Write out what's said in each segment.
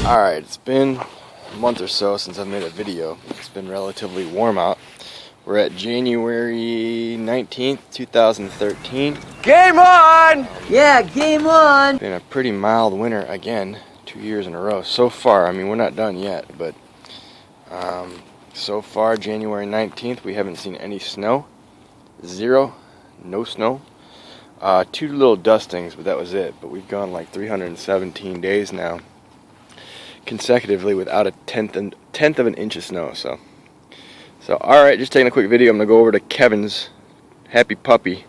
Alright, it's been a month or so since I've made a video. It's been relatively warm out. We're at January 19th, 2013. Game on! Yeah, game on! It's been a pretty mild winter again, 2 years in a row. So far, I mean, we're not done yet, but so far, January 19th, we haven't seen any snow. Zero, no snow. 2 little dustings, but that was it. But we've gone like 317 days now, consecutively without a tenth of an inch of snow. So alright, just taking a quick video. I'm gonna go over to Kevin's Happy Puppy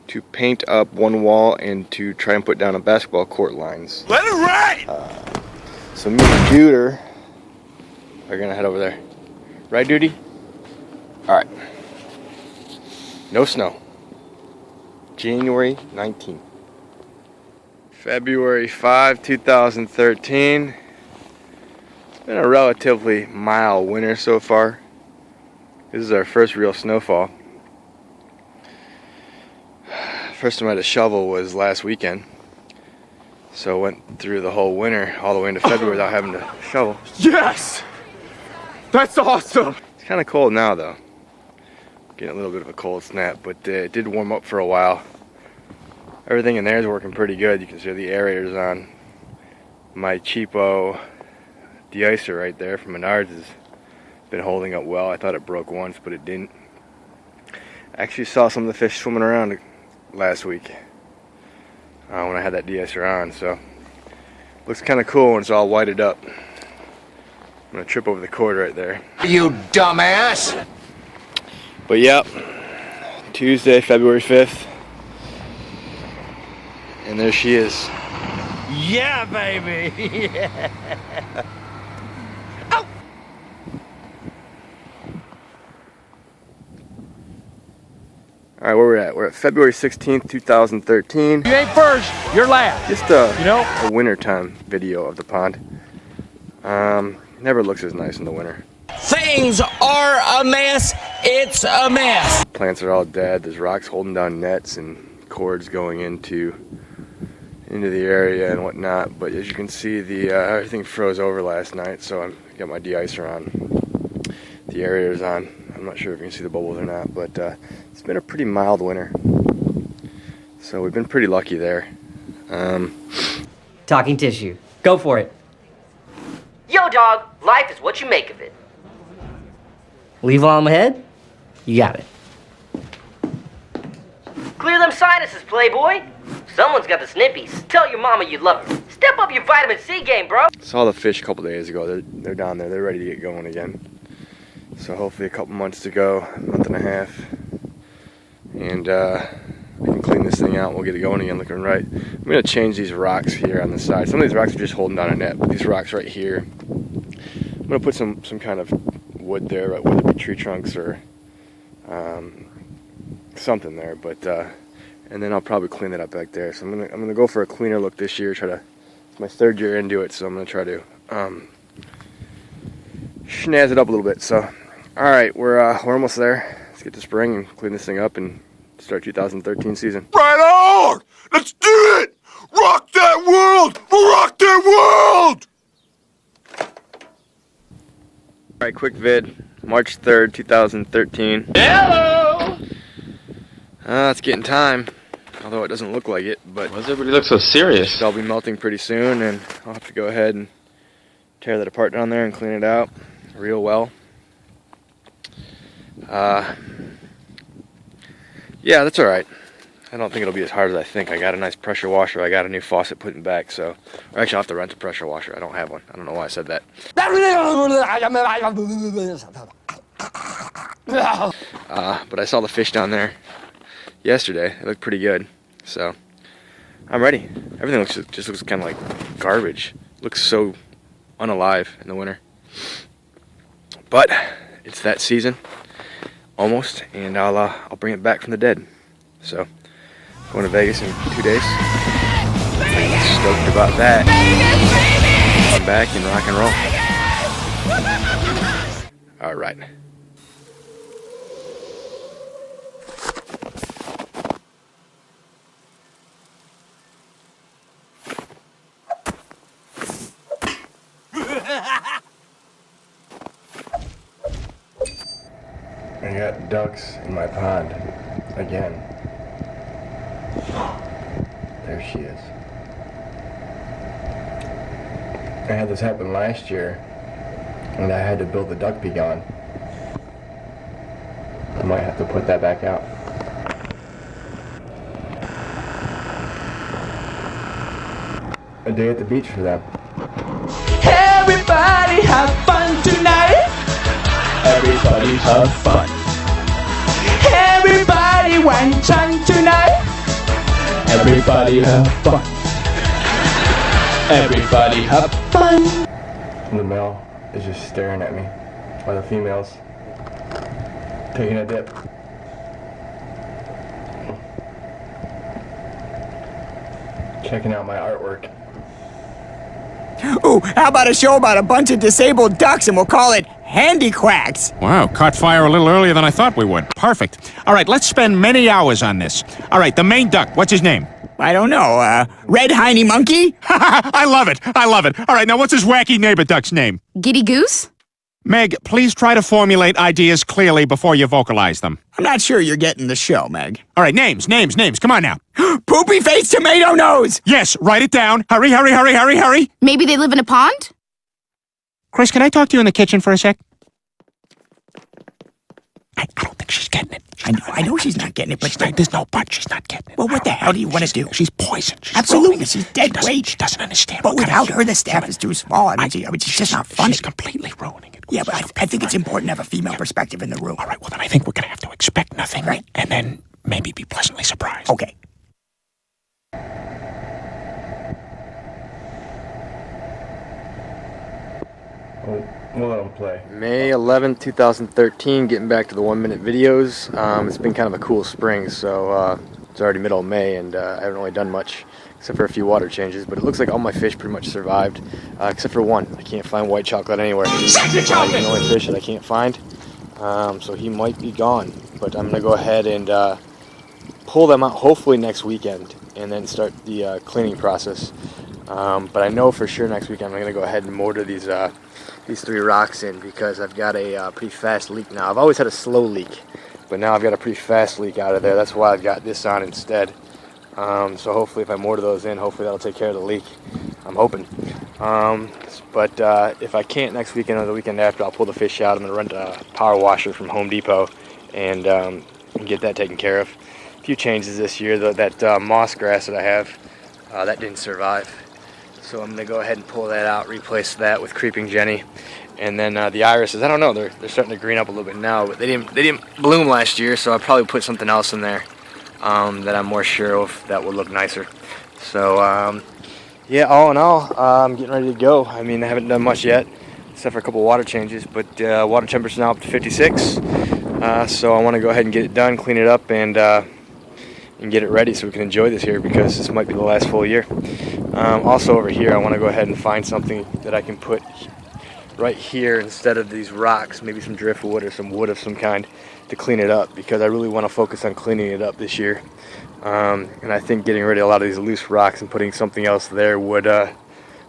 to paint up one wall and to try and put down a basketball court lines. Let it ride! So me and Duder are gonna head over there. Right, Duty? Alright. No snow. January 19th. February 5, 2013. It's been a relatively mild winter so far. This is our first real snowfall. First time I had a shovel was last weekend. So I went through the whole winter all the way into February without having to shovel. Yes! That's awesome! It's kind of cold now though. Getting a little bit of a cold snap, but it did warm up for a while. Everything in there is working pretty good. You can see the aerator's on. My cheapo de-icer right there from Menards has been holding up well. I thought it broke once, but it didn't. I actually saw some of the fish swimming around last week when I had that de-icer on, so looks kind of cool when it's all whited up. I'm gonna trip over the cord right there. You dumbass! But yep, Tuesday, February 5th, and there she is. Yeah, baby! Yeah. Oh. Alright, where we're at? We're at February 16th, 2013. You ain't first, you're last. Just a wintertime video of the pond. Never looks as nice in the winter. Things are a mess. It's a mess. Plants are all dead. There's rocks holding down nets and cords going into the area and whatnot. But as you can see, the everything froze over last night, so I got my de-icer on. The aerator's on. I'm not sure if you can see the bubbles or not, but it's been a pretty mild winter. So we've been pretty lucky there. Talking tissue. Go for it. Yo, dog, life is what you make of it. Leave on my head? You got it. Clear them sinuses, playboy. Someone's got the snippies. Tell your mama you love her. Step up your vitamin C game, bro. Saw the fish a couple days ago. They're down there. They're ready to get going again. So hopefully a couple months to go, a month and a half. And we can clean this thing out. We'll get it going again looking right. I'm going to change these rocks here on the side. Some of these rocks are just holding down a net, but these rocks right here, I'm going to put some kind of wood there, right, whether it be tree trunks or something there. But and then I'll probably clean it up back there. So I'm gonna go for a cleaner look this year. It's my 3rd year into it, so I'm gonna try to snazz it up a little bit. So all right, we're almost there. Let's get to spring and clean this thing up and start 2013 season. Right on! Let's do it! Rock that world! Rock that world! Alright, quick vid. March 3rd, 2013. Hello! It's getting time. Although it doesn't look like it, but Why does everybody look so serious? I'll be melting pretty soon, and I'll have to go ahead and tear that apart down there and clean it out real well. Yeah, that's alright. I don't think it'll be as hard as I think. I got a nice pressure washer. I got a new faucet putting back, so... Or actually, I'll have to rent a pressure washer. I don't have one. I don't know why I said that. But I saw the fish down there yesterday. They looked pretty good. So, I'm ready. Everything just looks kind of like garbage. Looks so unalive in the winter. But, it's that season. Almost. And I'll bring it back from the dead. So, going to Vegas in 2 days. Stoked about that. Come back and rock and roll. Alright. I got ducks in my pond again. There she is. I had this happen last year, and I had to build the duck beacon. I might have to put that back out. A day at the beach for them. Everybody have fun tonight. Everybody have fun. Everybody want fun tonight. Everybody have fun. Everybody have fun. And the male is just staring at me while the female's taking a dip. Checking out my artwork. Ooh, how about a show about a bunch of disabled ducks and we'll call it Handiquacks? Wow, caught fire a little earlier than I thought we would. Perfect. All right, let's spend many hours on this. All right, the main duck, what's his name? I don't know, Red Hiney Monkey? I love it. I love it. All right, now what's his wacky neighbor duck's name? Giddy Goose? Meg, please try to formulate ideas clearly before you vocalize them. I'm not sure you're getting the show, Meg. All right, names. Come on now. Poopy Face Tomato Nose! Yes, write it down. Hurry. Maybe they live in a pond? Chris, can I talk to you in the kitchen for a sec? I don't think she's getting it. I know she's not getting it, but There's no but. She's not getting it. Well, what the hell do you want to do? She's poison. She's Absolutely, growing. she's dead weight. She doesn't understand. But without her, the staff is too small. I mean, she's just not funny. She's completely ruining it. Yeah, but I think it's important to have a female perspective in the room. All right, well, then I think we're going to have to expect nothing. Right. And then maybe be pleasantly surprised. Okay. We'll let them play. May 11th, 2013, getting back to the 1-minute videos. It's been kind of a cool spring, so it's already middle of May, and I haven't really done much except for a few water changes, but it looks like all my fish pretty much survived, except for one. I can't find white chocolate anywhere. He's the only fish that I can't find, so he might be gone. But I'm going to go ahead and pull them out hopefully next weekend, and then start the cleaning process. But I know for sure next weekend I'm going to go ahead and mortar these 3 rocks in, because I've got a pretty fast leak now. I've always had a slow leak, but now I've got a pretty fast leak out of there. That's why I've got this on instead. So hopefully if I mortar those in, hopefully that'll take care of the leak. I'm hoping. But if I can't next weekend or the weekend after, I'll pull the fish out. I'm going to rent a power washer from Home Depot and get that taken care of. A few changes this year, though. That moss grass that I have, that didn't survive. So I'm going to go ahead and pull that out, replace that with Creeping Jenny. And then the irises, I don't know, they're starting to green up a little bit now, but they didn't bloom last year, so I'll probably put something else in there that I'm more sure of that will look nicer. So yeah, all in all, I'm getting ready to go. I mean, I haven't done much yet, except for a couple water changes, but water temperature's now up to 56. So I want to go ahead and get it done, clean it up, and get it ready so we can enjoy this here, because this might be the last full year. Also over here, I want to go ahead and find something that I can put right here instead of these rocks, maybe some driftwood or some wood of some kind to clean it up, because I really want to focus on cleaning it up this year. And I think getting rid of a lot of these loose rocks and putting something else there would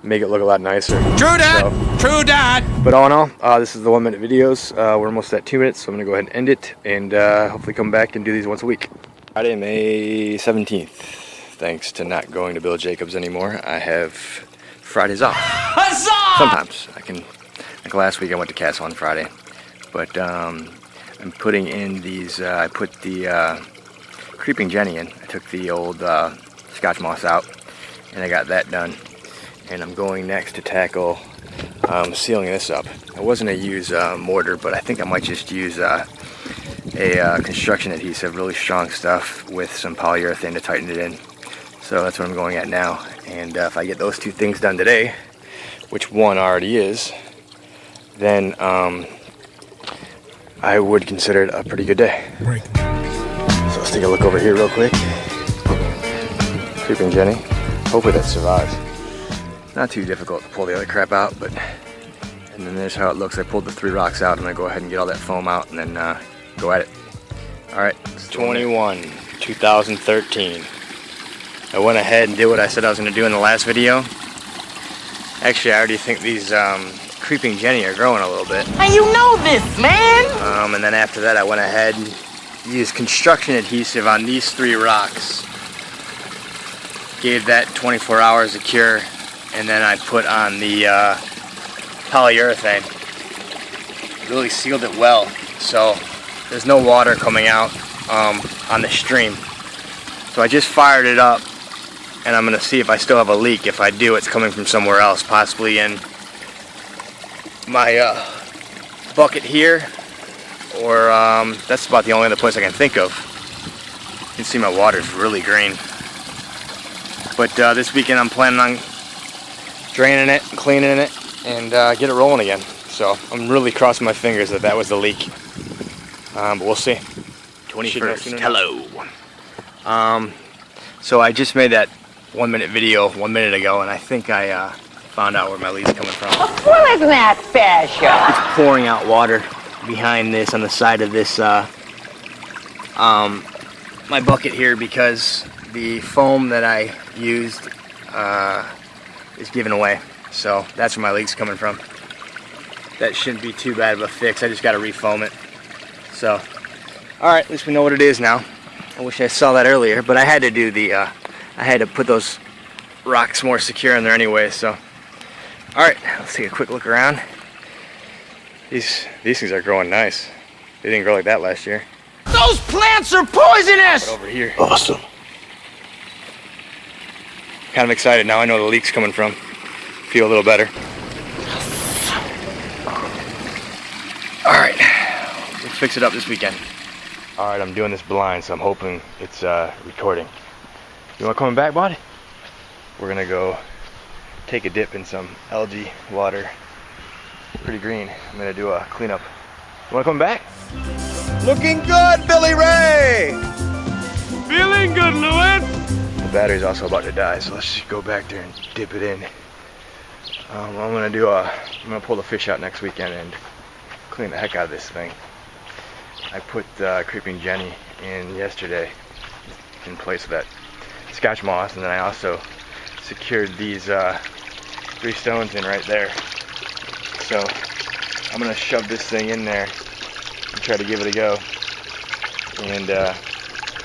make it look a lot nicer. True that! True that! But all in all, this is the 1-minute videos. We're almost at 2 minutes, so I'm going to go ahead and end it, and hopefully come back and do these once a week. Friday, May 17th. Thanks to not going to Bill Jacobs anymore, I have Fridays off. Huzzah! Sometimes. Like last week I went to Castle on Friday. But I'm putting in these, I put the Creeping Jenny in. I took the old Scotch moss out, and I got that done. And I'm going next to tackle sealing this up. I wasn't going to use mortar, but I think I might just use a construction adhesive, really strong stuff, with some polyurethane to tighten it in. So that's what I'm going at now. And if I get those 2 things done today, which one already is, then I would consider it a pretty good day. Right. So let's take a look over here real quick. Creeping Jenny. Hopefully that survives. Not too difficult to pull the other crap out, but... And then there's how it looks. I pulled the 3 rocks out, and I go ahead and get all that foam out, and then go at it. Alright, 21, 2013. I went ahead and did what I said I was going to do in the last video. Actually, I already think these creeping Jenny are growing a little bit. And you know this, man! And then after that I went ahead and used construction adhesive on these 3 rocks. Gave that 24 hours to cure, and then I put on the polyurethane. Really sealed it well, so there's no water coming out on the stream. So I just fired it up, and I'm gonna see if I still have a leak. If I do, it's coming from somewhere else, possibly in my bucket here, or that's about the only other place I can think of. You can see my water's really green. But this weekend I'm planning on draining it and cleaning it and get it rolling again. So I'm really crossing my fingers that was the leak. But we'll see. 21st, hello. So I just made that 1-minute video 1 minute ago, and I think I found out where my leak's coming from. Well, isn't that special? It's pouring out water behind this, on the side of this my bucket here, because the foam that I used is giving away. So that's where my leak's coming from. That shouldn't be too bad of a fix. I just got to refoam it. So, alright, at least we know what it is now. I wish I saw that earlier, but I had to do the, I had to put those rocks more secure in there anyway, so. Alright, let's take a quick look around. These things are growing nice. They didn't grow like that last year. Those plants are poisonous! But over here. Awesome. Kind of excited now. I know the leak's coming from. Feel a little better. Alright, let's fix it up this weekend. Alright, I'm doing this blind, so I'm hoping it's recording. You want coming back, bud? We're gonna go take a dip in some algae water. Pretty green. I'm gonna do a cleanup. You wanna come back? Looking good, Billy Ray! Feeling good, Louis. The battery's also about to die, so let's just go back there and dip it in. I'm gonna pull the fish out next weekend and clean the heck out of this thing. I put Creeping Jenny in yesterday in place of that Scotch moss, and then I also secured these 3 stones in right there. So I'm gonna shove this thing in there and try to give it a go. And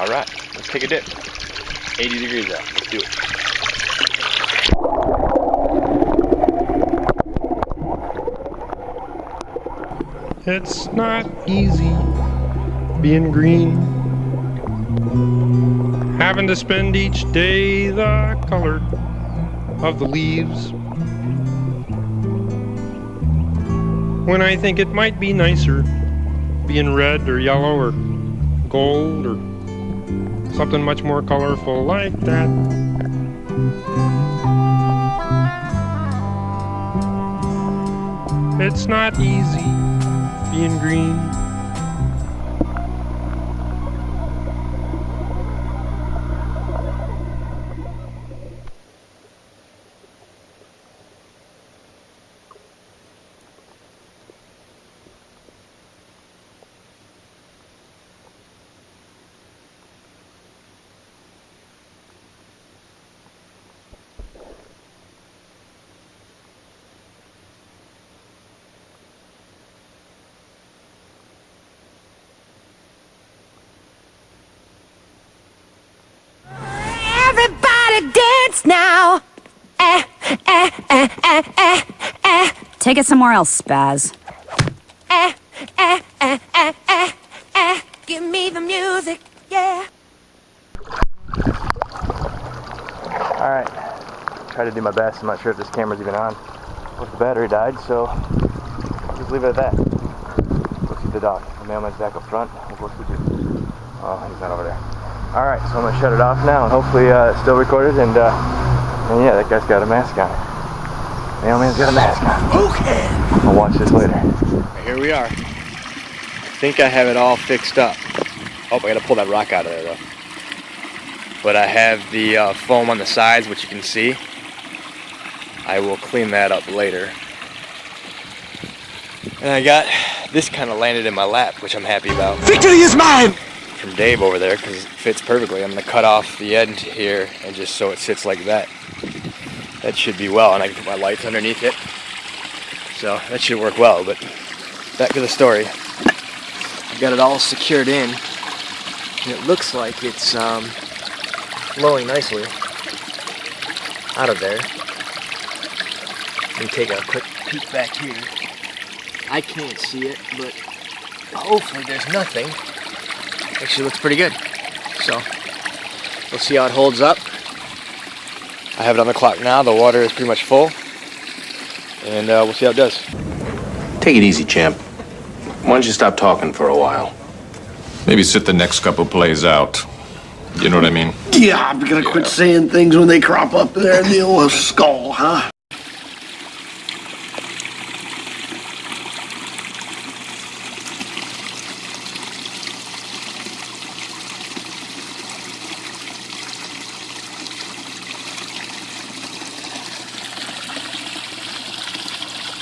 alright, let's take a dip. 80 degrees out, let's do it. It's not easy being green, having to spend each day the color of the leaves, when I think it might be nicer being red or yellow or gold or something much more colorful like that. It's not easy being green. Dance now. Take it somewhere else, Spaz. Give me the music, yeah. Alright, try to do my best. I'm not sure if this camera's even on. What if the battery died, so I'll just leave it at that. Go see the doc. The mailman's back up front. What's we do? Oh, he's not over there. Alright, so I'm going to shut it off now, and hopefully it's still recorded, and yeah, that guy's got a mask on. Mailman's got a mask on. Okay. I'll watch this later. Here we are. I think I have it all fixed up. Oh, I got to pull that rock out of there, though. But I have the foam on the sides, which you can see. I will clean that up later. And I got this kind of landed in my lap, which I'm happy about. Victory is mine! From Dave over there, because it fits perfectly. I'm going to cut off the end here and just so it sits like that. That should be well, and I can put my lights underneath it. So that should work well, but back to the story. I've got it all secured in, and it looks like it's flowing nicely out of there. Let me take a quick peek back here. I can't see it, but hopefully there's nothing. Actually looks pretty good. So we'll see how it holds up. I have it on the clock now. The water is pretty much full. And we'll see how it does. Take it easy, champ. Why don't you stop talking for a while? Maybe sit the next couple plays out. You know what I mean? Yeah, I'm gonna quit saying things when they crop up there in the old skull, huh?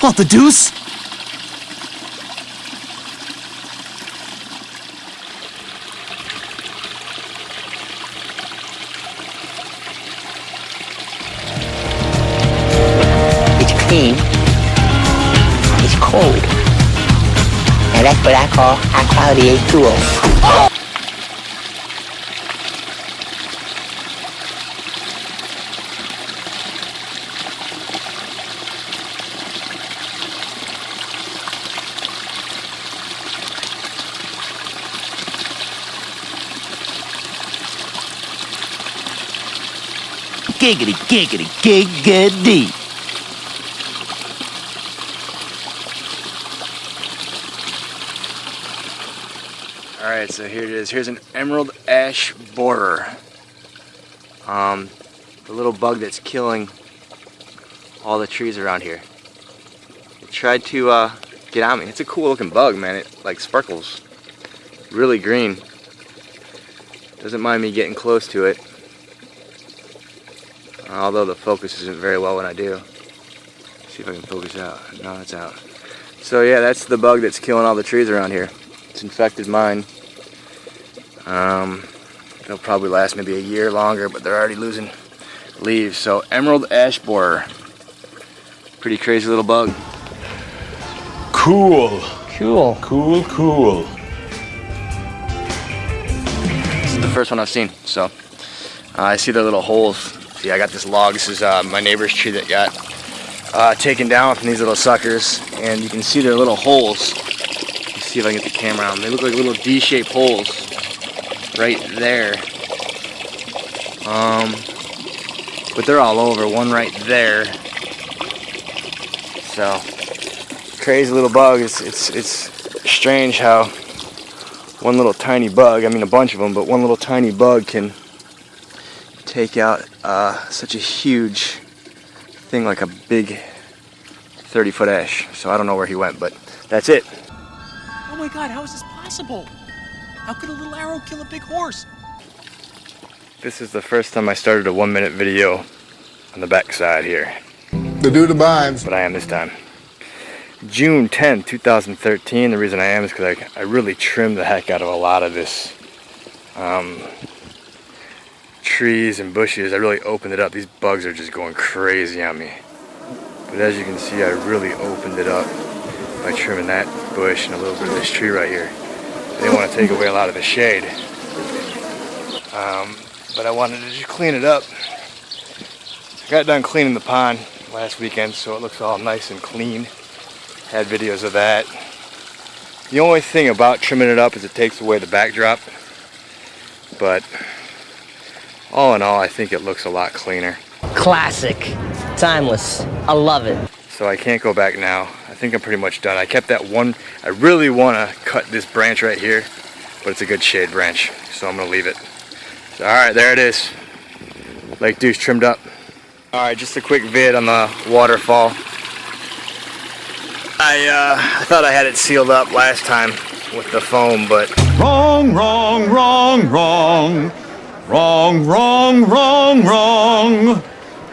What, the Deuce? It's clean. It's cold. And that's what I call high-quality H2O. Giggity, giggity, giggity. Alright, so here it is. Here's an emerald ash borer. The little bug that's killing all the trees around here. It tried to get on me. It's a cool looking bug, man. It like sparkles. Really green. Doesn't mind me getting close to it. Although the focus isn't very well when I do. Let's see if I can focus out. No, it's out. So yeah, that's the bug that's killing all the trees around here. It's infected mine. It'll probably last maybe a year longer, but they're already losing leaves. So emerald ash borer. Pretty crazy little bug. Cool. Cool. Cool, cool. This is the first one I've seen. So I see their little holes. See, I got this log. This is my neighbor's tree that got taken down from these little suckers, and you can see their little holes. Let's see if I can get the camera on. They look like little D-shaped holes right there. But they're all over. One right there. So crazy little bug. It's strange how one little tiny bug, I mean a bunch of them, but one little tiny bug can take out such a huge thing like a big 30-foot ash. So I don't know where he went, but that's it. Oh my God, how is this possible? How could a little arrow kill a big horse? This is the first time I started a 1-minute video on the back side here. The dude abides. But I am this time. June 10th, 2013. The reason I am is because I really trimmed the heck out of a lot of this trees and bushes. I really opened it up. These bugs are just going crazy on me. But as you can see, I really opened it up by trimming that bush and a little bit of this tree right here. I didn't want to take away a lot of the shade. But I wanted to just clean it up. I got done cleaning the pond last weekend, so it looks all nice and clean. Had videos of that. The only thing about trimming it up is it takes away the backdrop. But all in all, I think it looks a lot cleaner. Classic. Timeless. I love it. So I can't go back now. I think I'm pretty much done. I kept that one. I really want to cut this branch right here, but it's a good shade branch, so I'm going to leave it. So, alright, there it is. Lake Deuce trimmed up. Alright, just a quick vid on the waterfall. I thought I had it sealed up last time with the foam, but Wrong, wrong, wrong, wrong. Wrong, wrong, wrong, wrong.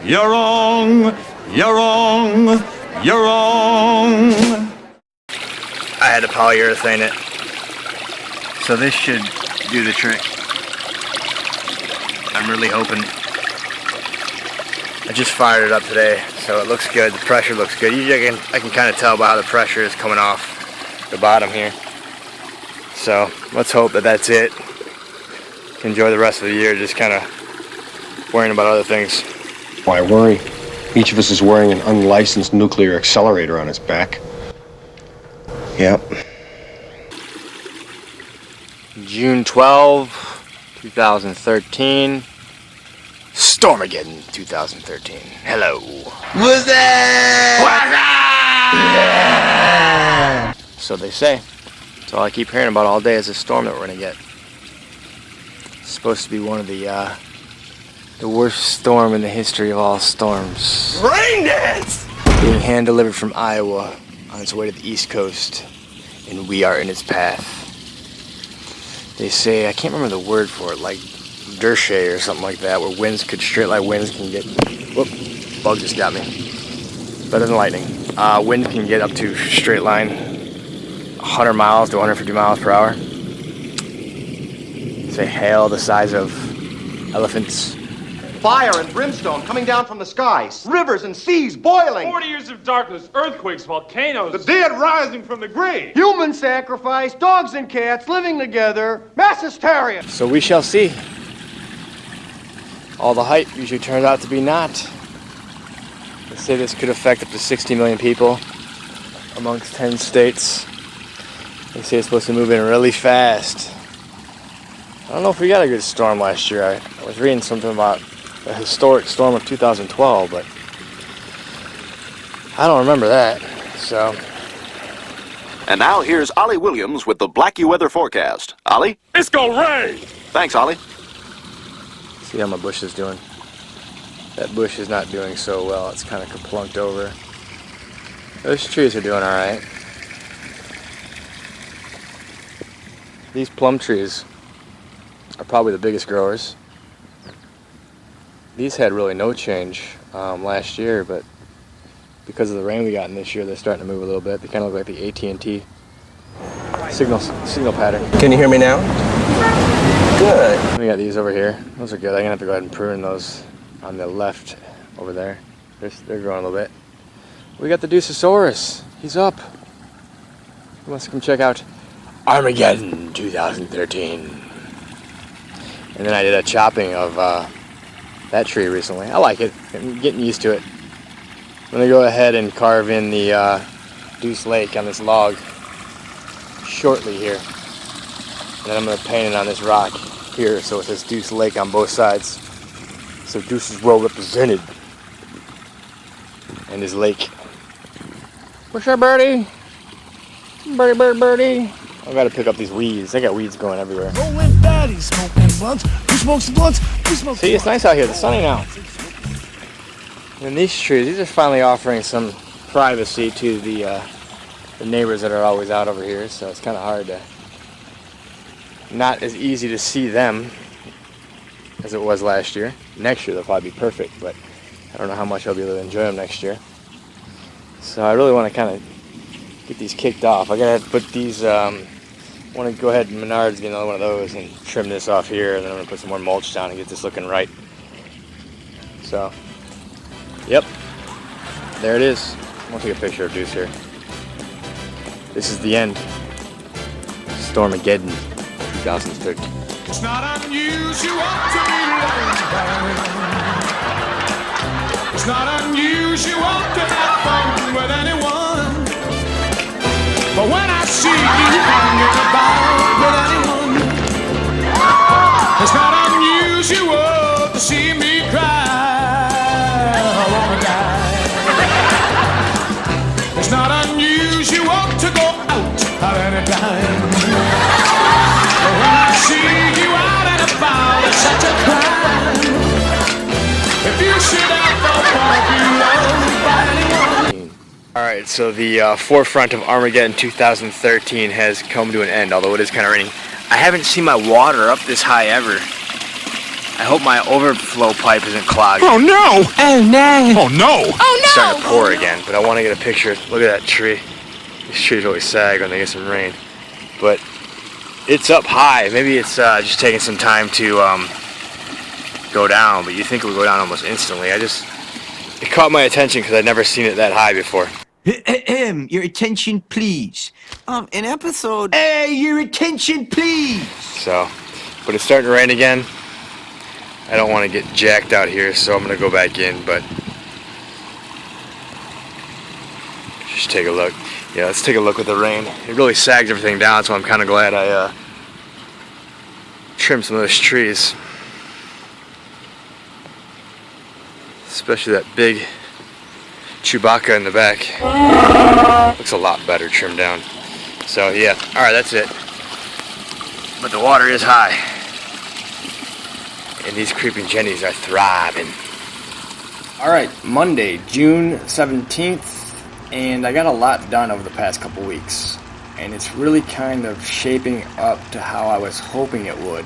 You're wrong, you're wrong, you're wrong. I had to polyurethane it. So this should do the trick. I'm really hoping. I just fired it up today, so So it looks good. The pressure looks good. Usually I can kind of tell by how the pressure is coming off the bottom here. So let's hope that that's it. Enjoy the rest of the year just kind of worrying about other things. Why worry? Each of us is wearing an unlicensed nuclear accelerator on his back. Yep. June 12, 2013. Stormageddon 2013. Hello. What's that? So they say. That's all I keep hearing about all day is a storm that we're going to get. It's supposed to be one of the worst storm in the history of all storms. Rain dance! Being hand-delivered from Iowa on its way to the East Coast. And we are in its path. They say, I can't remember the word for it, like Dershay or something like that, where winds could, straight line winds can get, whoop, bug just got me. Better than lightning. Wind can get up to straight line 100 miles to 150 miles per hour. Say hail the size of elephants. Fire and brimstone coming down from the skies. Rivers and seas boiling. 40 years of darkness, earthquakes, volcanoes. The dead rising from the grave. Human sacrifice, dogs and cats living together. Mass hysteria. So we shall see. All the hype usually turns out to be not. They say this could affect up to 60 million people amongst 10 states. They say it's supposed to move in really fast. I don't know if we got a good storm last year. I was reading something about a historic storm of 2012, but I don't remember that, so. And now here's Ollie Williams with the Blackie weather forecast. Ollie? It's gonna rain! Thanks, Ollie. See how my bush is doing. That bush is not doing so well. It's kind of kaplunked over. Those trees are doing all right. These plum trees are probably the biggest growers. These had really no change last year, but because of the rain we got in this year, they're starting to move a little bit. They kind of look like the AT&T signal pattern. Can you hear me now? Good. We got these over here. Those are good. I'm gonna have to go ahead and prune those on the left over there. They're growing a little bit. We got the Deucesaurus. He's up. Who wants to come check out Armageddon 2013? And then I did a chopping of that tree recently. I like it. I'm getting used to it. I'm gonna go ahead and carve in the Deuce Lake on this log shortly here. And then I'm gonna paint it on this rock here so it says Deuce Lake on both sides. So Deuce is well represented. And his lake. What's up, birdie? Birdie, birdie. I gotta pick up these weeds. I got weeds going everywhere. Rolling fatties, smoking blunts. Who smokes blunts? Who smokes See, it's nice out here. The sun ain't out. And these trees, these are finally offering some privacy to the neighbors that are always out over here. So it's kind of hard to, not as easy to see them as it was last year. Next year they'll probably be perfect, but I don't know how much I'll be able to enjoy them next year. So I really want to kind of get these kicked off. I gotta put these. I want to go ahead and Menards get another one of those and trim this off here, and then I'm gonna put some more mulch down and get this looking right. So, yep, there it is. I'm gonna take a picture of Deuce here. This is the end. Stormageddon 2013. It's not unusual to be loved. It's not unusual to have fun with anyone. But when I see you hanging about with anyone, it's not unusual to see me cry. I wanna die. It's not unusual to go out at any time. But when I see you out and about, it's such a crime. If you should ever want to be loved by anyone. Alright, so the forefront of Armageddon 2013 has come to an end, although it is kind of raining. I haven't seen my water up this high ever. I hope my overflow pipe isn't clogged. Oh no! Oh no! Oh no! Oh no! It's starting to pour again, but I want to get a picture. Look at that tree. These trees always sag when they get some rain. But it's up high. Maybe it's just taking some time to go down, but you think it would go down almost instantly. It caught my attention because I'd never seen it that high before. Your attention, please. An episode. Hey, your attention, please. So, but it's starting to rain again. I don't want to get jacked out here, so I'm going to go back in, but just take a look. Yeah, let's take a look with the rain. It really sagged everything down, so I'm kind of glad I trimmed some of those trees. Especially that big Chewbacca in the back. Looks a lot better trimmed down. So yeah, alright, that's it. But the water is high. And these creeping jennies are thriving. Alright, Monday, June 17th. And I got a lot done over the past couple weeks. And it's really kind of shaping up to how I was hoping it would.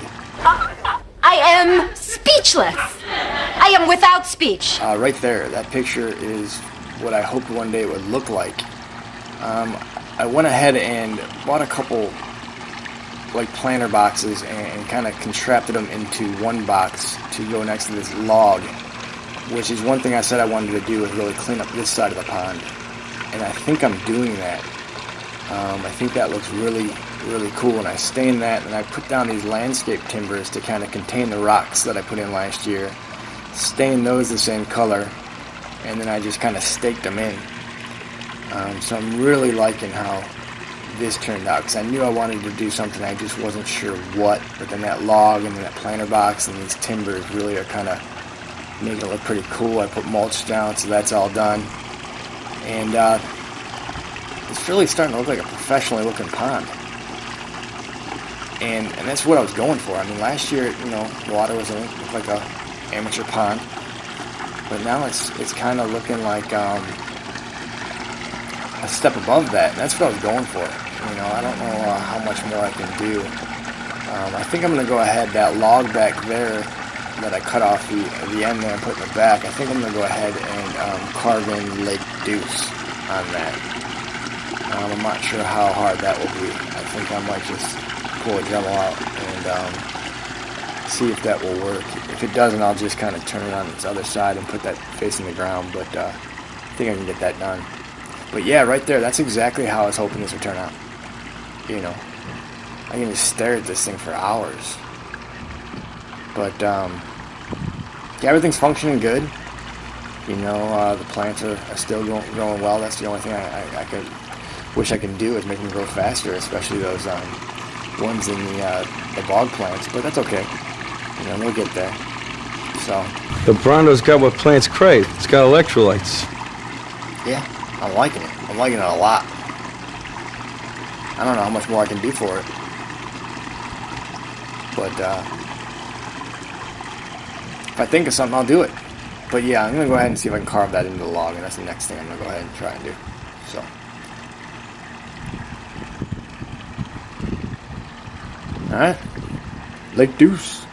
I am speechless. I am without speech. Right there, that picture is what I hoped one day it would look like. I went ahead and bought a couple like planter boxes and kind of contrapted them into one box to go next to this log, which is one thing I said I wanted to do, is really clean up this side of the pond. And I think I'm doing that. I think that looks really, really cool, and I stained that, and I put down these landscape timbers to kind of contain the rocks that I put in last year. Stained those the same color, and then I just kind of staked them in. So I'm really liking how this turned out, because I knew I wanted to do something, I just wasn't sure what, but then that log and then that planter box and these timbers really are kind of making it look pretty cool. I put mulch down, so that's all done. And it's really starting to look like a professionally looking pond. And that's what I was going for. I mean, last year, you know, water was looked like a amateur pond, but now it's kind of looking like a step above that. And that's what I was going for. You know, I don't know how much more I can do. I think I'm going to go ahead, that log back there that I cut off the end there and put in the back, I think I'm going to go ahead and carve in Lake Deuce on that. I'm not sure how hard that will be. I think I might just pull a Dremel out and see if that will work. If it doesn't, I'll just kind of turn it on its other side and put that facing the ground, but I think I can get that done. But yeah, right there, that's exactly how I was hoping this would turn out. You know, I can just stare at this thing for hours. But yeah, everything's functioning good. You know, the plants are still growing well. That's the only thing I could wish I could do, is make them grow faster, especially those ones in the bog plants. But that's okay. You know, they'll get there. So the Brondo's got what plants crave. It's got electrolytes. Yeah, I'm liking it. I'm liking it a lot. I don't know how much more I can do for it. But if I think of something, I'll do it. But yeah, I'm going to go ahead and see if I can carve that into the log, and that's the next thing I'm going to go ahead and try and do. So. Alright. Lake Deuce.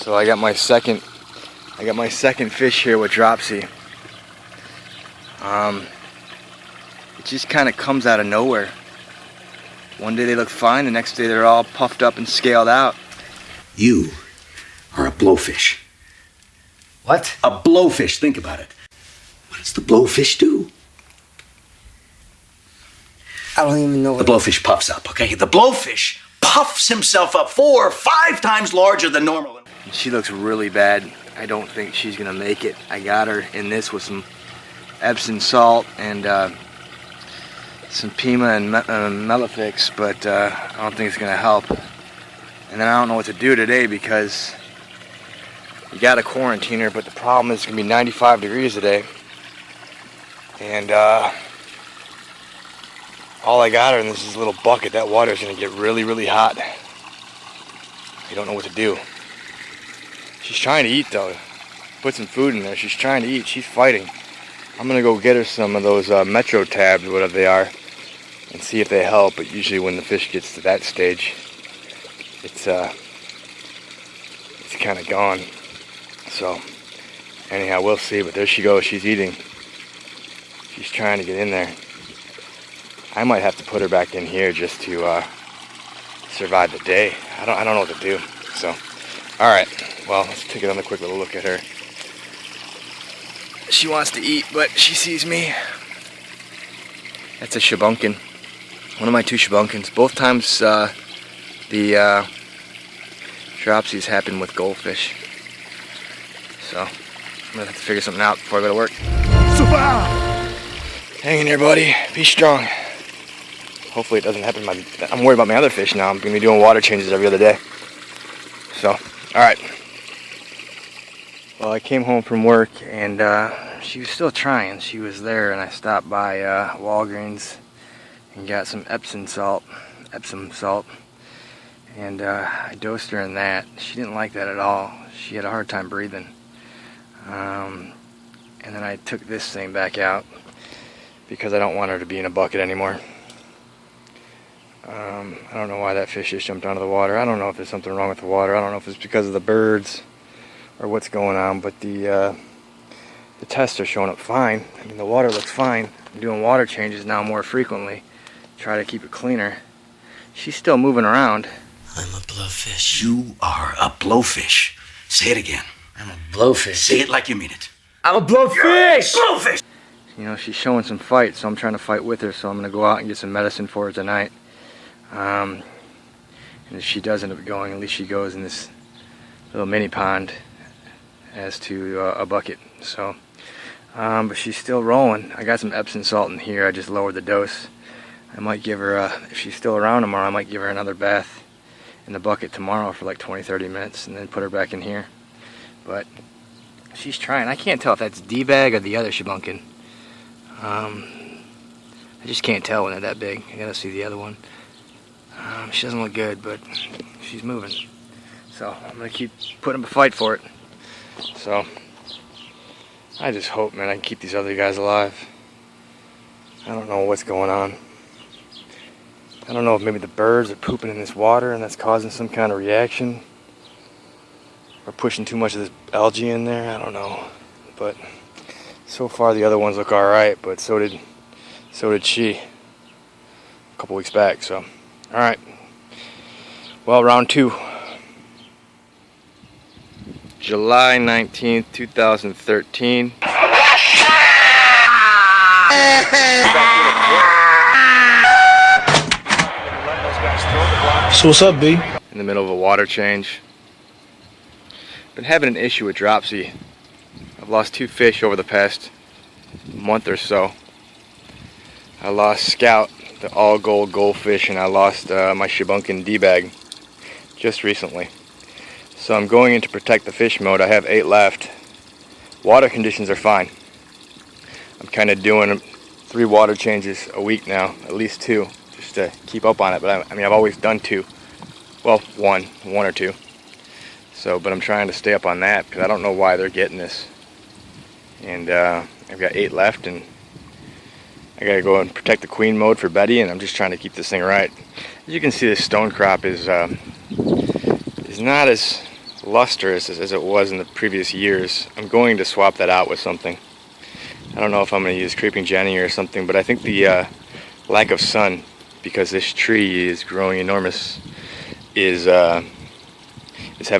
So I got my second fish here with dropsy. It just kind of comes out of nowhere. One day they look fine, the next day they're all puffed up and scaled out. You are a blowfish. What? A blowfish, think about it. What does the blowfish do? I don't even know The blowfish puffs up, okay? The blowfish puffs himself up 4 or 5 times larger than normal. She looks really bad. I don't think she's gonna make it. I got her in this with some Epsom salt and some Pima and Melifix, but I don't think it's gonna help. And then I don't know what to do today because you gotta quarantine her, but the problem is it's gonna be 95 degrees today. And all I got her in this is a little bucket. That water is gonna get really, really hot. I don't know what to do. She's trying to eat though. Put some food in there. She's trying to eat. She's fighting. I'm gonna go get her some of those Metro tabs, whatever they are, and see if they help. But usually when the fish gets to that stage, it's kind of gone. So anyhow, we'll see. But there she goes. She's eating. She's trying to get in there. I might have to put her back in here just to survive the day. I don't know what to do. So, all right. Well, let's take another quick little look at her. She wants to eat, but she sees me. That's a shabunkin. One of my 2 shabunkins. Both times the dropsies happen with goldfish. So I'm gonna have to figure something out before I go to work. Hang in there, buddy. Be strong. Hopefully it doesn't happen. I'm worried about my other fish now. I'm gonna be doing water changes every other day. So, all right. Well, I came home from work and she was still trying. She was there, and I stopped by Walgreens and got some Epsom salt, and I dosed her in that. She didn't like that at all. She had a hard time breathing. And then I took this thing back out because I don't want her to be in a bucket anymore. I don't know why that fish just jumped out of the water. I don't know if there's something wrong with the water. I don't know if it's because of the birds or what's going on, but the tests are showing up fine. I mean, the water looks fine. I'm doing water changes now more frequently, try to keep it cleaner. She's still moving around. I'm a blowfish. You are a blowfish. Say it again. I'm a blowfish. Say it like you mean it. I'm a blowfish! Blowfish! You know, she's showing some fight, so I'm trying to fight with her, so I'm going to go out and get some medicine for her tonight. And if she does end up going, at least she goes in this little mini pond as to a bucket. So, but she's still rolling. I got some Epsom salt in here. I just lowered the dose. I might give her, if she's still around tomorrow, I might give her another bath in the bucket tomorrow for like 20-30 minutes and then put her back in here. But she's trying. I can't tell if that's D-bag or the other shabunkin. I just can't tell when they're that big. I gotta see the other one. She doesn't look good, but she's moving. So I'm gonna keep putting up a fight for it. So I just hope, man, I can keep these other guys alive. I don't know what's going on. I don't know if maybe the birds are pooping in this water and that's causing some kind of reaction. Or pushing too much of this algae in there. I don't know. But so far the other ones look alright, but so did she a couple weeks back. So alright. Well, round 2. July 19th, 2013. So what's up, B? In the middle of a water change. Been having an issue with dropsy. I've lost 2 fish over the past month or so. I lost Scout, the all gold goldfish, and I lost my shabunkin D-bag just recently. So I'm going into protect the fish mode. I have 8 left. Water conditions are fine. I'm kind of doing 3 water changes a week now, at least 2, just to keep up on it. But I mean, I've always done 2. Well, one or 2. So, but I'm trying to stay up on that because I don't know why they're getting this. And I've got 8 left, and I gotta go and protect the queen mode for Betty, and I'm just trying to keep this thing right. As you can see, this stone crop is not as lustrous as it was in the previous years. I'm going to swap that out with something. I don't know if I'm going to use Creeping Jenny or something, but I think the lack of sun, because this tree is growing enormous, is having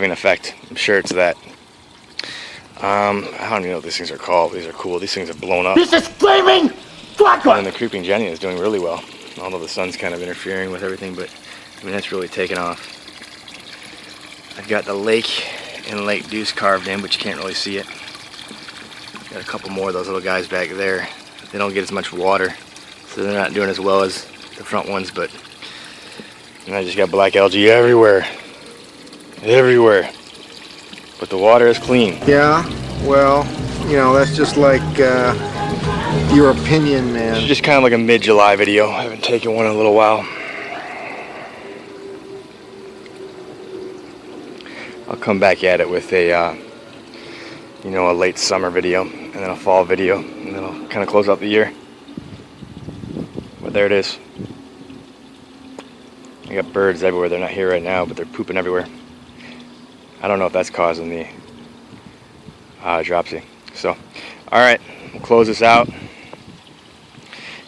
an effect. I'm sure it's that. I don't even know what these things are called. These are cool. These things have blown up. This is flaming! And the Creeping Jenny is doing really well, although the sun's kind of interfering with everything, but I mean, it's really taken off. I've got the lake and Lake Deuce carved in, but you can't really see it. Got a couple more of those little guys back there. They don't get as much water, so they're not doing as well as the front ones, but and I just got black algae everywhere. Everywhere. But the water is clean. Yeah, well, you know, that's just like your opinion, man. It's just kind of like a mid-July video. I haven't taken one in a little while. I'll come back at it with a, you know, a late summer video, and then a fall video, and then I'll kind of close out the year. But there it is. I got birds everywhere. They're not here right now, but they're pooping everywhere. I don't know if that's causing the dropsy. So, alright, we'll close this out.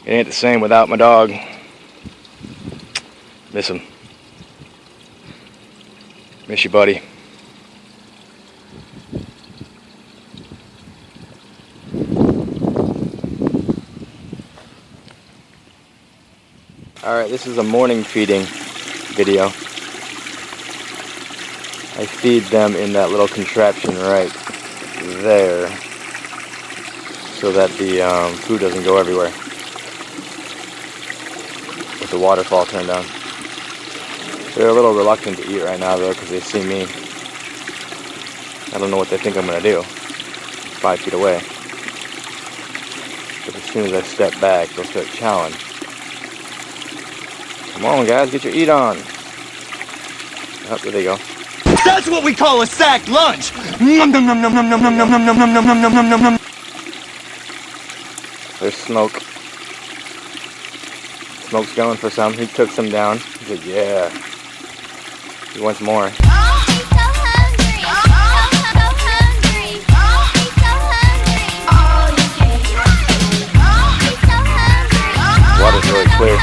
It ain't the same without my dog. Miss him. Miss you, buddy. Alright, this is a morning feeding video. I feed them in that little contraption right there so that the food doesn't go everywhere with the waterfall turned on. They're a little reluctant to eat right now though because they see me. I don't know what they think I'm going to do. 5 feet away. But as soon as I step back, they'll start chowing. Come on guys, get your eat on. Oh, there they go. That's what we call a sack lunch! Nom, nom, nom, nom, nom, nom, nom, nom, nom, nom, nom, nom, nom, nom, nom. There's Smoke. Smoke's going for some. He took some down. He's like, yeah. He wants more. Water's really clear.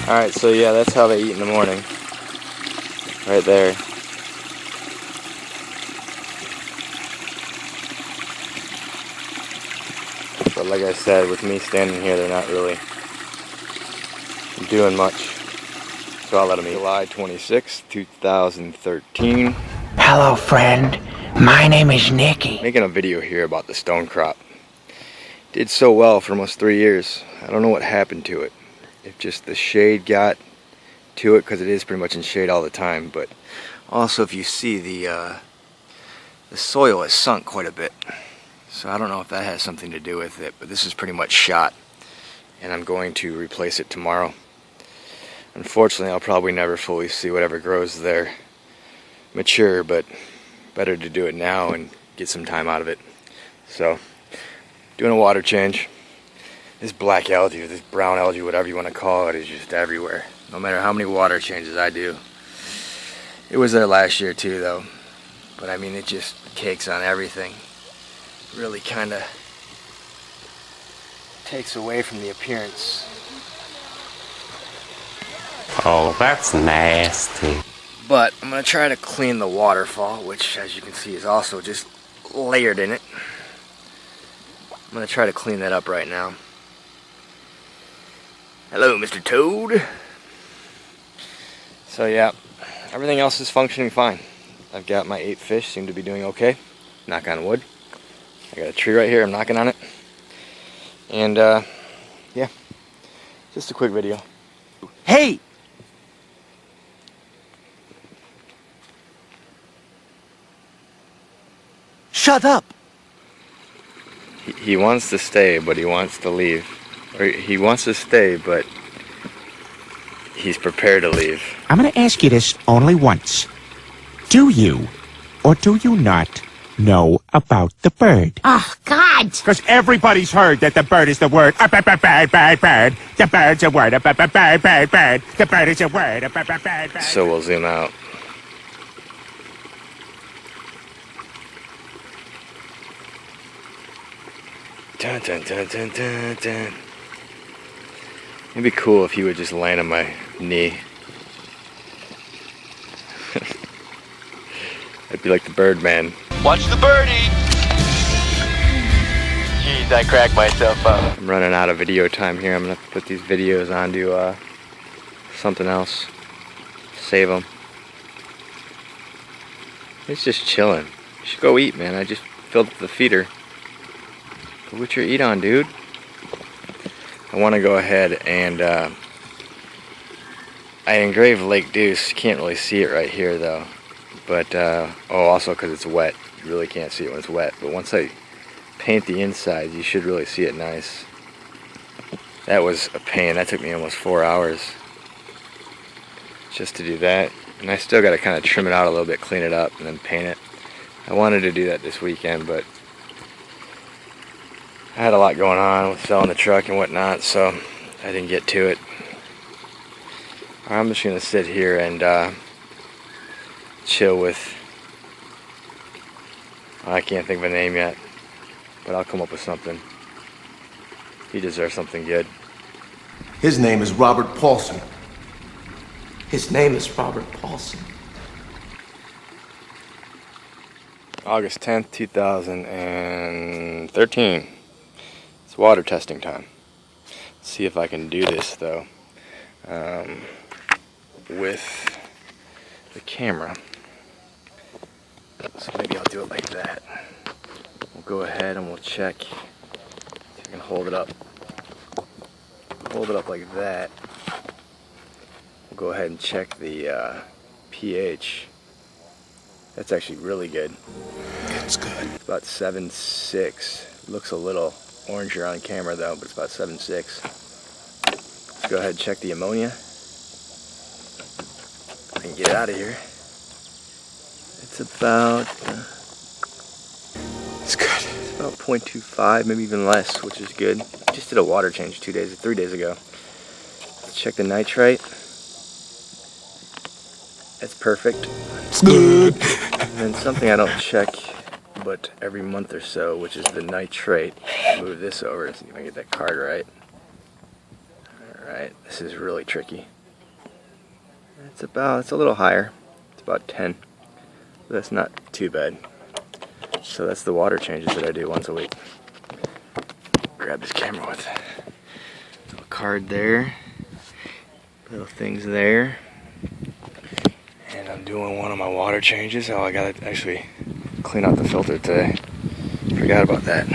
Alright, so yeah, that's how they eat in the morning. Right there. But like I said, with me standing here, they're not really doing much. So I'll let them eat. July 26, 2013. Hello, friend. My name is Nicky. Making a video here about the stone crop. Did so well for almost 3 years. I don't know what happened to it. If just the shade got to it, because it is pretty much in shade all the time, but also if you see the soil has sunk quite a bit, so I don't know if that has something to do with it, but this is pretty much shot and I'm going to replace it tomorrow. Unfortunately, I'll probably never fully see whatever grows there mature, but better to do it now and get some time out of it. So doing a water change. This black algae, this brown algae, whatever you want to call it, is just everywhere. No matter how many water changes I do. It was there last year too though. But I mean, it just cakes on everything. Really kind of takes away from the appearance. Oh, that's nasty. But I'm going to try to clean the waterfall, which as you can see is also just layered in it. I'm going to try to clean that up right now. Hello, Mr. Toad. So yeah, everything else is functioning fine. I've got my 8 fish, seem to be doing okay. Knock on wood. I got a tree right here, I'm knocking on it. And yeah, just a quick video. Hey! Shut up! He wants to stay, but he wants to leave. Or he wants to stay, but he's prepared to leave. I'm going to ask you this only once. Do you, or do you not, know about the bird? Oh, God. Because everybody's heard that the bird is the word. Bird, bird, bird, bird. The bird's a word. Bird, bird, bird, bird. The bird is a word. Bird, bird, bird, bird. So we'll zoom out. Dun, dun, dun, dun, dun, dun. It'd be cool if he would just land on my knee. I'd be like the Birdman. Watch the birdie. Jeez, I cracked myself up. I'm running out of video time here. I'm gonna have to put these videos onto something else. Save them. He's just chilling. You should go eat, man. I just filled up the feeder. Go put your eat on, dude. I want to go ahead and I engraved Lake Deuce. Can't really see it right here though. But also because it's wet. You really can't see it when it's wet. But once I paint the insides, you should really see it nice. That was a pain. That took me almost 4 hours just to do that. And I still got to kind of trim it out a little bit, clean it up, and then paint it. I wanted to do that this weekend, but I had a lot going on with selling the truck and whatnot, so I didn't get to it. I'm just going to sit here and chill with, I can't think of a name yet, but I'll come up with something. He deserves something good. His name is Robert Paulson. His name is Robert Paulson. August 10th, 2013. It's water testing time. Let's see if I can do this though with the camera. So maybe I'll do it like that. We'll go ahead and we'll check. See if I can hold it up. Hold it up like that. We'll go ahead and check the pH. That's actually really good. That's good. It's about 7.6. Looks a little oranger on camera though, but it's about 7.6. Let's go ahead and check the ammonia. I can get it out of here. It's about it's good. It's about 0.25, maybe even less, which is good. Just did a water change 3 days ago. Let's check the nitrite. It's perfect. It's good. And something I don't check but every month or so, which is the nitrate. Move this over and see if I can get that card right. Alright, this is really tricky. It's a little higher. It's about 10. But that's not too bad. So that's the water changes that I do once a week. Grab this camera with a little card there. Little things there. And I'm doing one of my water changes. Oh, I gotta actually clean out the filter today. Forgot about that.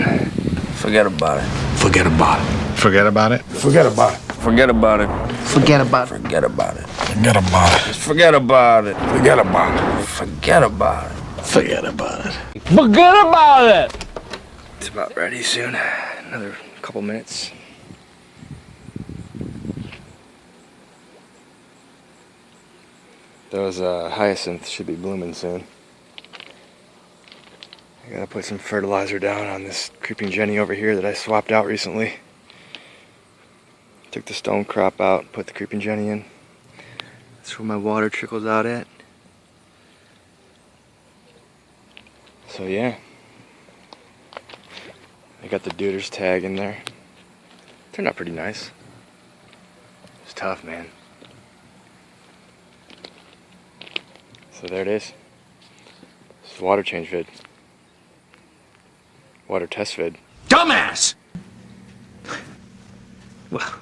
Forget about it. Forget about it. Forget about it? Forget about it. Forget about it. Forget about it. Forget about it. Forget about it. Just forget about it. Forget about it. Forget about it. Forget about it. Forget about it. It's about ready soon. Another couple minutes. Those hyacinths should be blooming soon. I gotta put some fertilizer down on this creeping Jenny over here that I swapped out recently. Took the stone crop out, put the creeping Jenny in. That's where my water trickles out at. So yeah. I got the Deuter's tag in there. Turned out pretty nice. It's tough, man. So there it is. This is water change vid. Water test vid. Dumbass! Well,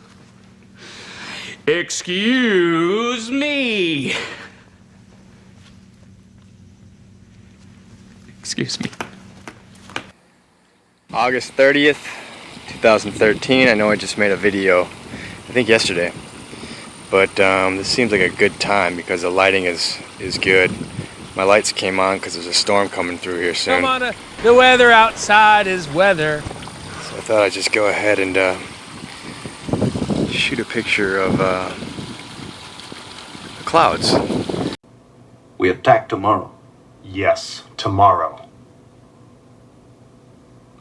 excuse me. Excuse me. August 30th, 2013. I know I just made a video, I think yesterday. But this seems like a good time because the lighting is good. My lights came on because there's a storm coming through here soon. Come on, the weather outside is weather. So I thought I'd just go ahead and shoot a picture of the clouds. We attack tomorrow. Yes, tomorrow.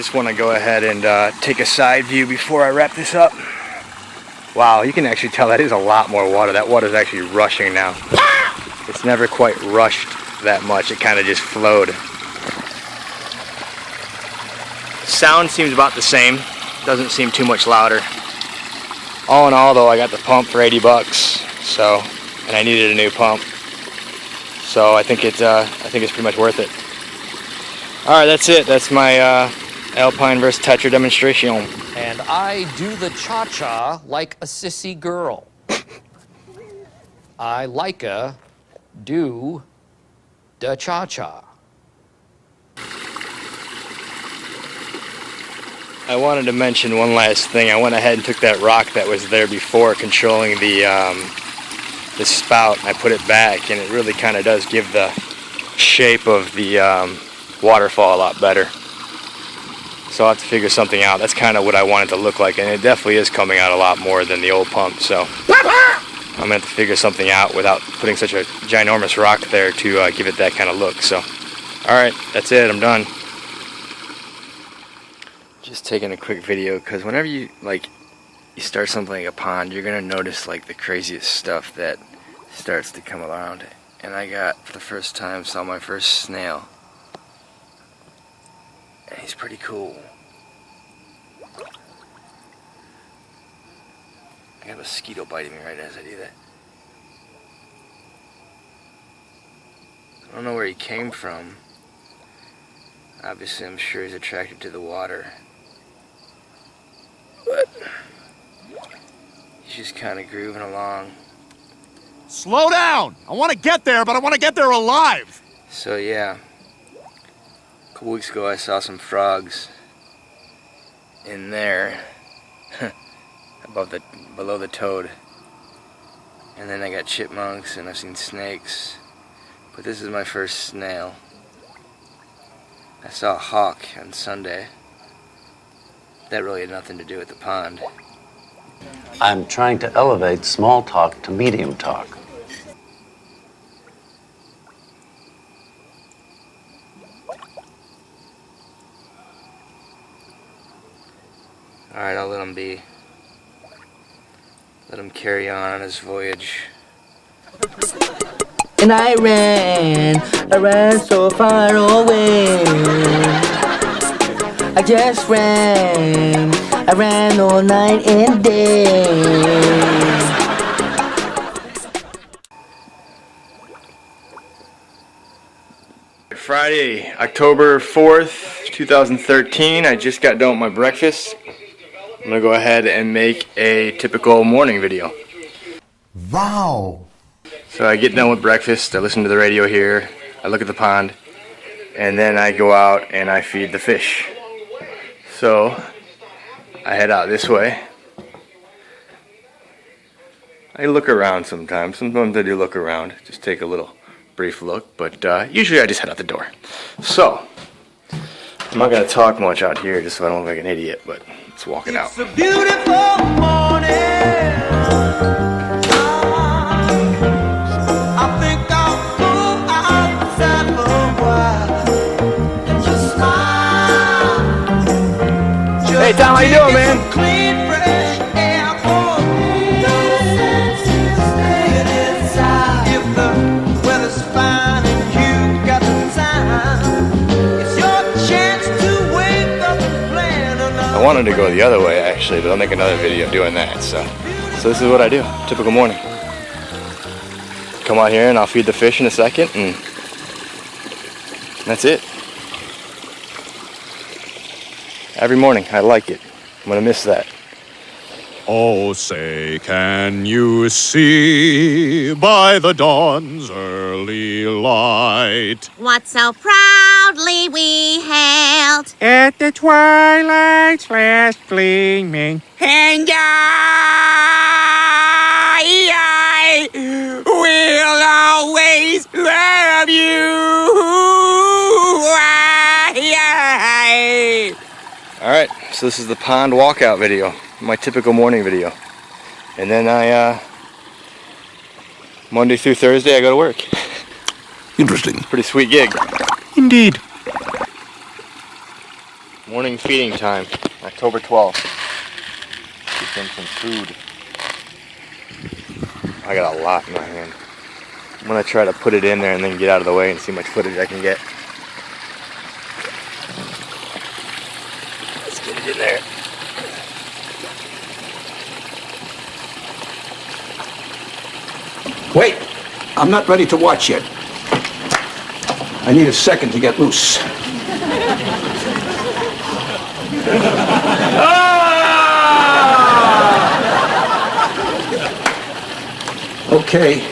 just want to go ahead and take a side view before I wrap this up. Wow, you can actually tell that is a lot more water. That water is actually rushing now. It's never quite rushed that much. It kind of just flowed. Sound seems about the same. Doesn't seem too much louder. All in all, though, I got the pump for 80 bucks. So, and I needed a new pump. So I think it's pretty much worth it. All right, that's it. That's my Alpine versus Tetra demonstration. And I do the cha-cha like a sissy girl. I do the cha-cha. I wanted to mention one last thing. I went ahead and took that rock that was there before controlling the spout, and I put it back, and it really kind of does give the shape of the waterfall a lot better. So I'll have to figure something out. That's kind of what I want it to look like, and it definitely is coming out a lot more than the old pump, so I'm going to have to figure something out without putting such a ginormous rock there to give it that kind of look. So, alright, that's it. I'm done. Just taking a quick video, because whenever you start something like a pond, you're going to notice like the craziest stuff that starts to come around. And I for the first time, saw my first snail. And he's pretty cool. I got a mosquito biting me right as I do that. I don't know where he came from. Obviously, I'm sure he's attracted to the water. But he's just kind of grooving along. Slow down! I want to get there, but I want to get there alive! So yeah, a couple weeks ago I saw some frogs in there, below the toad. And then I got chipmunks and I've seen snakes. But this is my first snail. I saw a hawk on Sunday. That really had nothing to do with the pond. I'm trying to elevate small talk to medium talk. Alright, I'll let him be. Let him carry on his voyage. And I ran so far away. I just ran, I ran all night and day. Friday, October 4th, 2013. I just got done with my breakfast. I'm gonna go ahead and make a typical morning video. Wow. So I get done with breakfast, I listen to the radio here, I look at the pond, and then I go out and I feed the fish. So I head out this way. I look around sometimes. Sometimes I do look around, just take a little brief look, but usually I just head out the door. So I'm not going to talk much out here just so I don't look like an idiot, but let's walk it out. It's a beautiful morning. I think I'll go outside for a while and just smile. Hey Tom, how you doing, man? Clean, fresh air for me. No sense in staying inside. If the weather's fine and you got the time, it's your chance to wake up and plan another. I wanted to go the other way actually, but I'll make another video doing that. So this is what I do, typical morning. Come out here and I'll feed the fish in a second, and that's it. Every morning, I like it. I'm gonna miss that. Oh, say, can you see by the dawn's early light? What so proudly we hailed At the twilight's last gleaming. And I will always love you. Alright, so this is the pond walkout video, my typical morning video. And then Monday through Thursday I go to work. Interesting. Pretty sweet gig. Indeed. Morning feeding time, October 12th. Give them some food. I got a lot in my hand. I'm gonna try to put it in there and then get out of the way and see how much footage I can get. Let's get it in there. Wait! I'm not ready to watch yet. I need a second to get loose. Okay.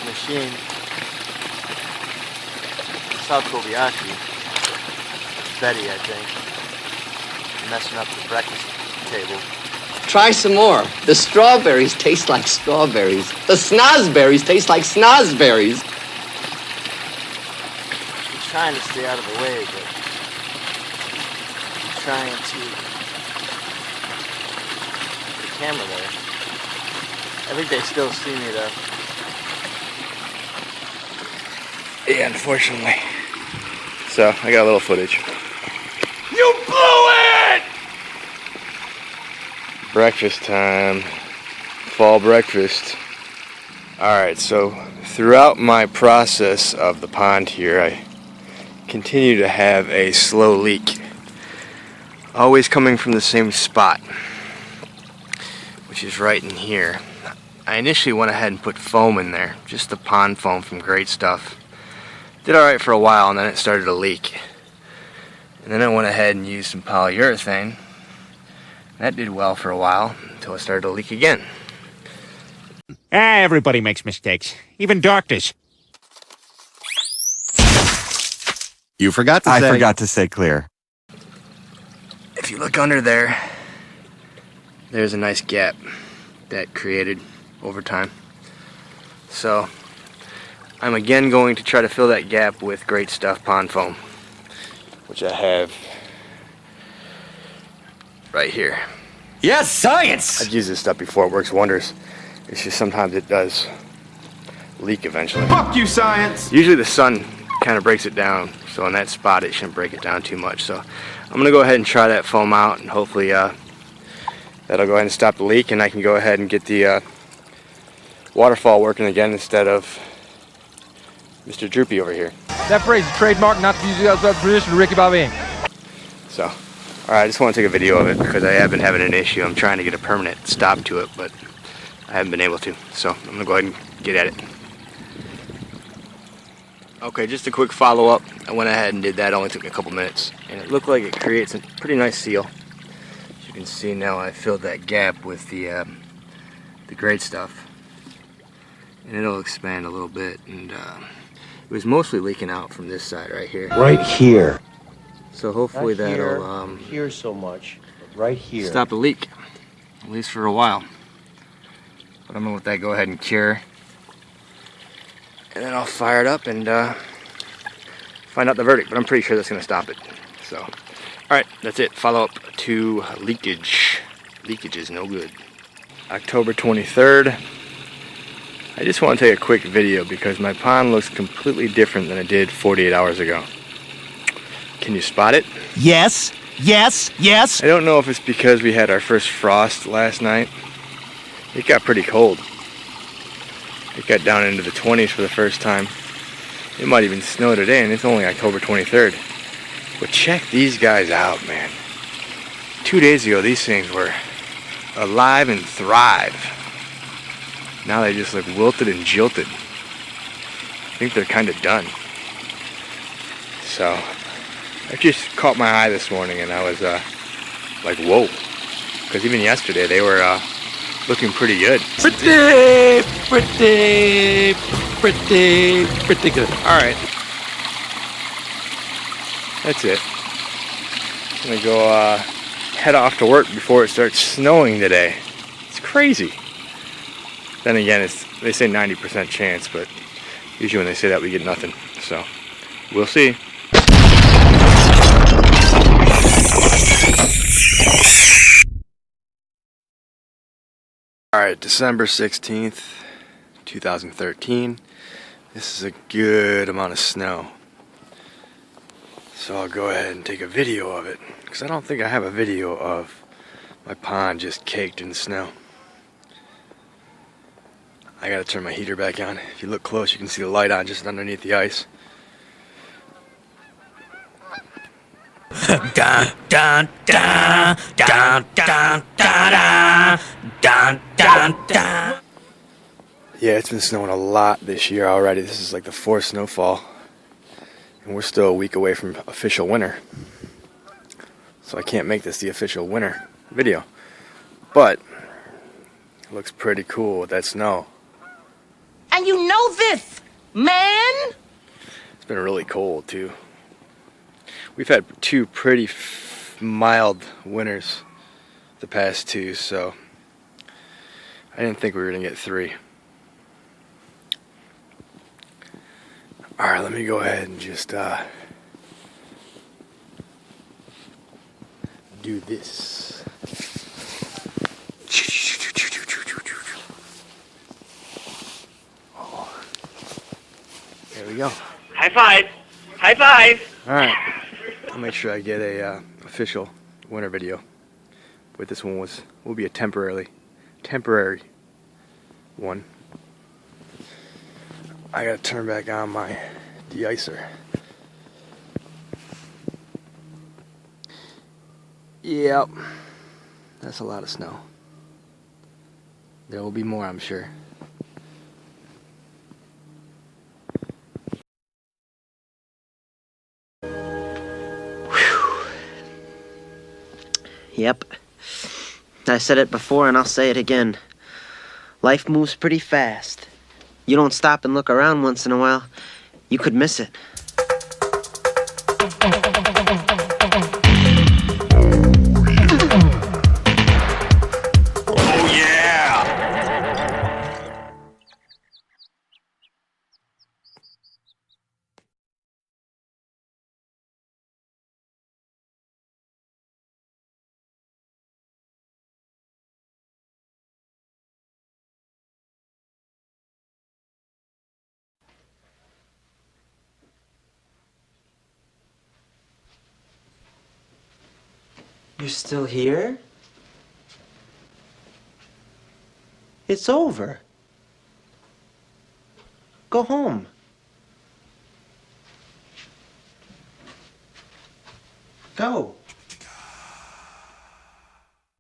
Machine. South Kobayashi. Betty, I think. Messing up the breakfast table. Try some more. The strawberries taste like strawberries. The snozberries taste like snozberries. I'm trying to stay out of the way, but I'm trying to the camera there. I think they still see me though. Yeah, unfortunately. So I got a little footage. You blew it! Breakfast time. Fall breakfast. Alright, so throughout my process of the pond here, I continue to have a slow leak. Always coming from the same spot, which is right in here. I initially went ahead and put foam in there, just the pond foam from Great Stuff. Did alright for a while and then it started to leak. And then I went ahead and used some polyurethane. That did well for a while until it started to leak again. Everybody makes mistakes, even doctors. You forgot to say... I forgot to say clear. If you look under there, there's a nice gap that created over time. So I'm again going to try to fill that gap with Great Stuff pond foam, which I have right here. Yes, science! I've used this stuff before, it works wonders. It's just sometimes it does leak eventually. Fuck you, science! Usually the sun kind of breaks it down, so in that spot it shouldn't break it down too much. So I'm going to go ahead and try that foam out, and hopefully that'll go ahead and stop the leak, and I can go ahead and get the waterfall working again instead of Mr. Droopy over here. That phrase is trademark, not to be used outside permission of Ricky Bobby. So, alright, I just want to take a video of it because I have been having an issue. I'm trying to get a permanent stop to it, but I haven't been able to. So, I'm going to go ahead and get at it. Okay, just a quick follow-up. I went ahead and did that. It only took me a couple minutes. And it looked like it creates a pretty nice seal. As you can see now, I filled that gap with the Great Stuff. And it'll expand a little bit. And it was mostly leaking out from this side right here. Right here. So hopefully Not here, that'll here so much, but right here. stop the leak, at least for a while. But I'm gonna let that go ahead and cure, and then I'll fire it up and find out the verdict. But I'm pretty sure that's gonna stop it. So, all right, that's it. Follow up to leakage. Leakage is no good. October 23rd. I just want to take a quick video because my pond looks completely different than it did 48 hours ago. Can you spot it? Yes, yes, yes. I don't know if it's because we had our first frost last night. It got pretty cold. It got down into the 20s for the first time. It might even snow today, and it's only October 23rd. But check these guys out, man. 2 days ago, these things were alive and thrive. Now they just look wilted and jilted. I think they're kind of done. So, it just caught my eye this morning, and I was like, whoa. Because even yesterday, they were looking pretty good. Pretty good. All right. That's it. I'm gonna go head off to work before it starts snowing today. It's crazy. Then again, they say 90% chance, but usually when they say that, we get nothing. So we'll see. All right, December 16th, 2013. This is a good amount of snow. So I'll go ahead and take a video of it, because I don't think I have a video of my pond just caked in snow. I gotta turn my heater back on. If you look close, you can see the light on just underneath the ice. Dun dun dun dun dun dun dun dun dun. Yeah, it's been snowing a lot this year already. This is like the 4th snowfall. And we're still a week away from official winter. So I can't make this the official winter video. But it looks pretty cool with that snow. And you know this, man? It's been really cold too. We've had 2 pretty mild winters the past 2, so I didn't think we were gonna get 3. Alright, let me go ahead and just do this. Oh. There we go. High five. High five. Alright, I'll make sure I get a official winter video. But this one will be a temporary one. I gotta turn back on my de-icer. Yep, that's a lot of snow. There will be more, I'm sure. Yep. I said it before and I'll say it again. Life moves pretty fast. You don't stop and look around once in a while, you could miss it. Oh, yeah! You're still here? It's over. Go home. Go.